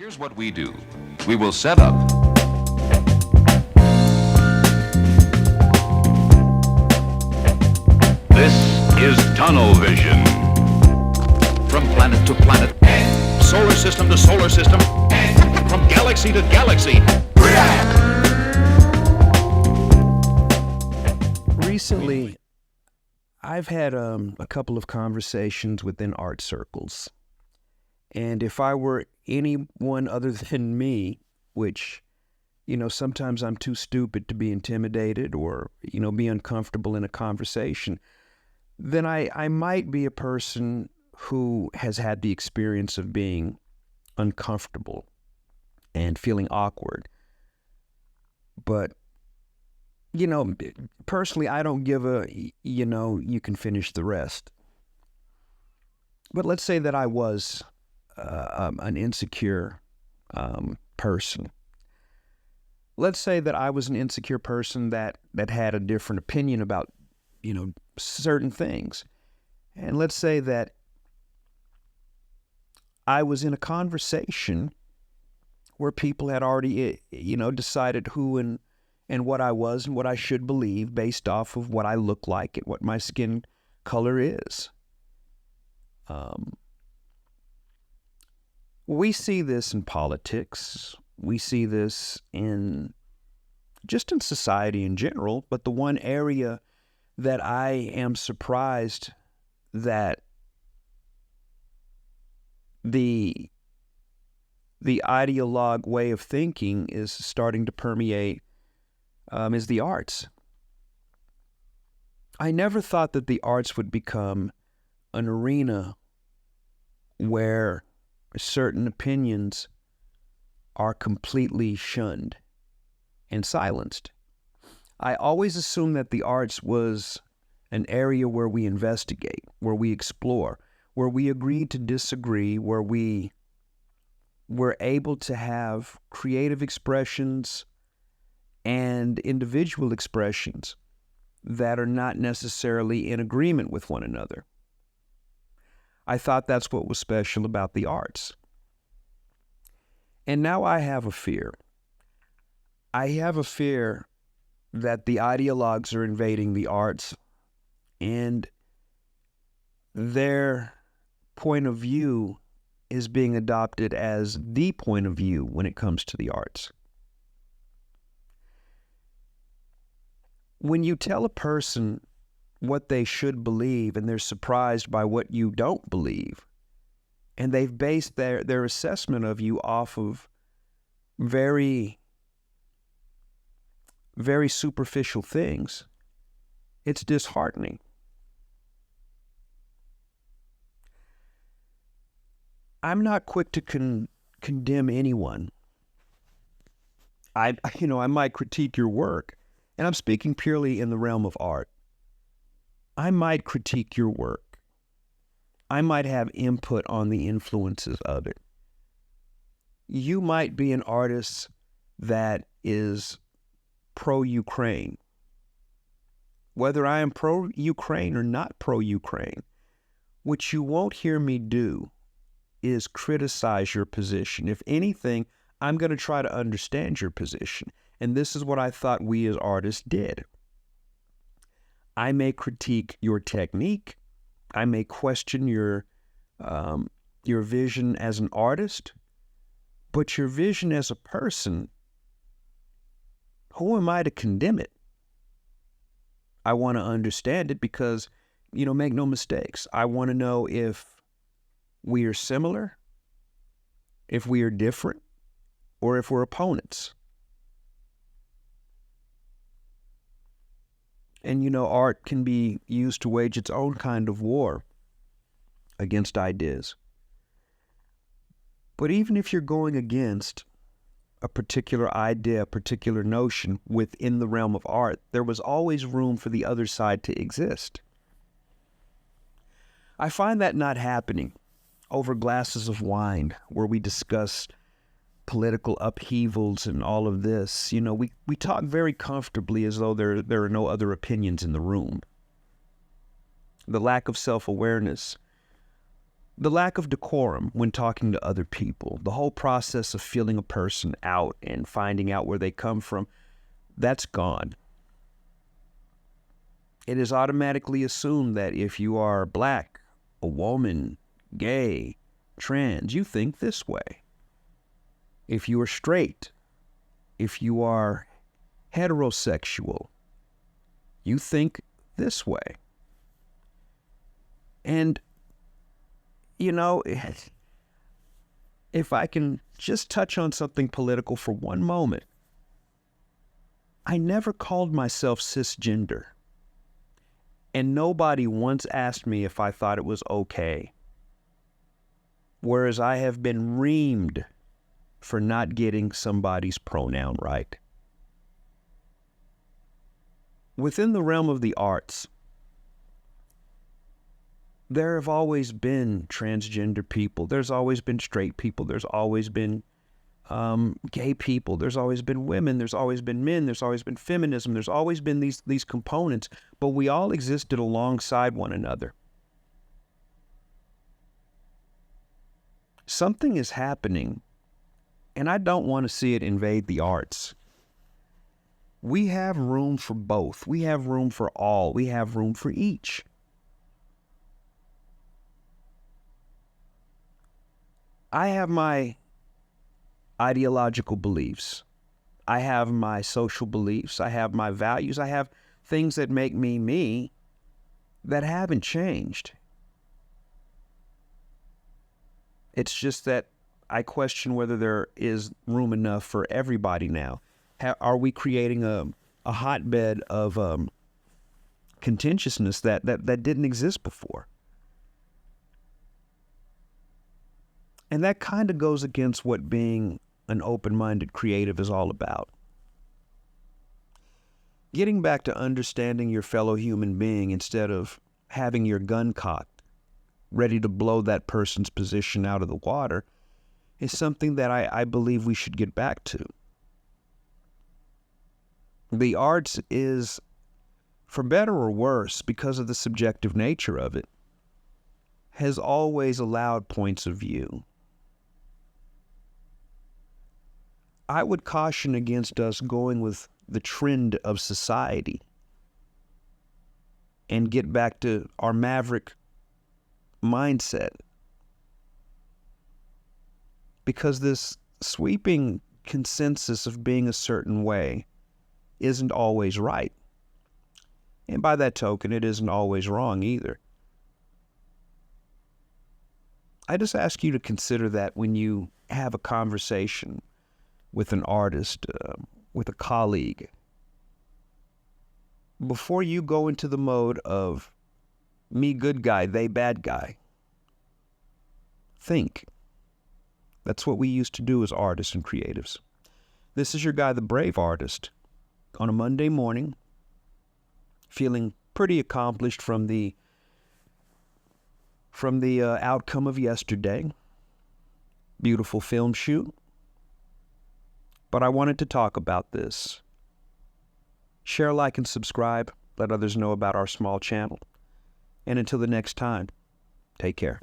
Here's what we do. We will set up. This is tunnel vision. From planet to planet. Solar system to solar system. From galaxy to galaxy. Recently, I've had a couple of conversations within art circles. And if I were anyone other than me, which, sometimes I'm too stupid to be intimidated or, be uncomfortable in a conversation, then I might be a person who has had the experience of being uncomfortable and feeling awkward. But, personally, I don't give you can finish the rest. But let's say that I was an insecure person. Let's say that I was an insecure person that had a different opinion about, certain things. And let's say that I was in a conversation where people had already, decided who and what I was and what I should believe based off of what I look like and what my skin color is. We see this in politics. We see this in society in general. But the one area that I am surprised that the ideologue way of thinking is starting to permeate is the arts. I never thought that the arts would become an arena where certain opinions are completely shunned and silenced. I always assumed that the arts was an area where we investigate, where we explore, where we agree to disagree, where we were able to have creative expressions and individual expressions that are not necessarily in agreement with one another. I thought that's what was special about the arts. And now I have a fear. I have a fear that the ideologues are invading the arts and their point of view is being adopted as the point of view when it comes to the arts. When you tell a person what they should believe and they're surprised by what you don't believe, and they've based their assessment of you off of very, very superficial things, it's disheartening. I'm not quick to condemn anyone. I might critique your work, and I'm speaking purely in the realm of art. I might critique your work. I might have input on the influences of it. You might be an artist that is pro-Ukraine. Whether I am pro-Ukraine or not pro-Ukraine, what you won't hear me do is criticize your position. If anything, I'm going to try to understand your position. And this is what I thought we as artists did. I may critique your technique. I may question your vision as an artist, but your vision as a person, who am I to condemn it? I want to understand it because, make no mistakes. I want to know if we are similar, if we are different, or if we're opponents. And, art can be used to wage its own kind of war against ideas. But even if you're going against a particular idea, a particular notion within the realm of art, there was always room for the other side to exist. I find that not happening over glasses of wine where we discuss political upheavals and all of this. We talk very comfortably as though there are no other opinions in the room. The lack of self-awareness The lack of decorum when talking to other people, the whole process of feeling a person out and finding out where they come from, that's gone. It is automatically assumed that if you are black, a woman, gay, trans, you think this way. If you are straight, if you are heterosexual, you think this way. And, you know, if I can just touch on something political for one moment, I never called myself cisgender. And nobody once asked me if I thought it was okay. Whereas I have been reamed for not getting somebody's pronoun right. Within the realm of the arts, there have always been transgender people. There's always been straight people. There's always been gay people. There's always been women. There's always been men. There's always been feminism. There's always been these components, but we all existed alongside one another. Something is happening, and I don't want to see it invade the arts. We have room for both. We have room for all. We have room for each. I have my ideological beliefs. I have my social beliefs. I have my values. I have things that make me me that haven't changed. It's just that I question whether there is room enough for everybody now. Are we creating a hotbed of contentiousness that didn't exist before? And that kind of goes against what being an open-minded creative is all about. Getting back to understanding your fellow human being instead of having your gun cocked, ready to blow that person's position out of the water, is something that I believe we should get back to. The arts is, for better or worse, because of the subjective nature of it, has always allowed points of view. I would caution against us going with the trend of society and get back to our maverick mindset. Because this sweeping consensus of being a certain way isn't always right. And by that token, it isn't always wrong either. I just ask you to consider that when you have a conversation with an artist, with a colleague, before you go into the mode of me good guy, they bad guy, think. That's what we used to do as artists and creatives. This is your guy, the brave artist, on a Monday morning, feeling pretty accomplished from the outcome of yesterday. Beautiful film shoot. But I wanted to talk about this. Share, like, and subscribe. Let others know about our small channel. And until the next time, take care.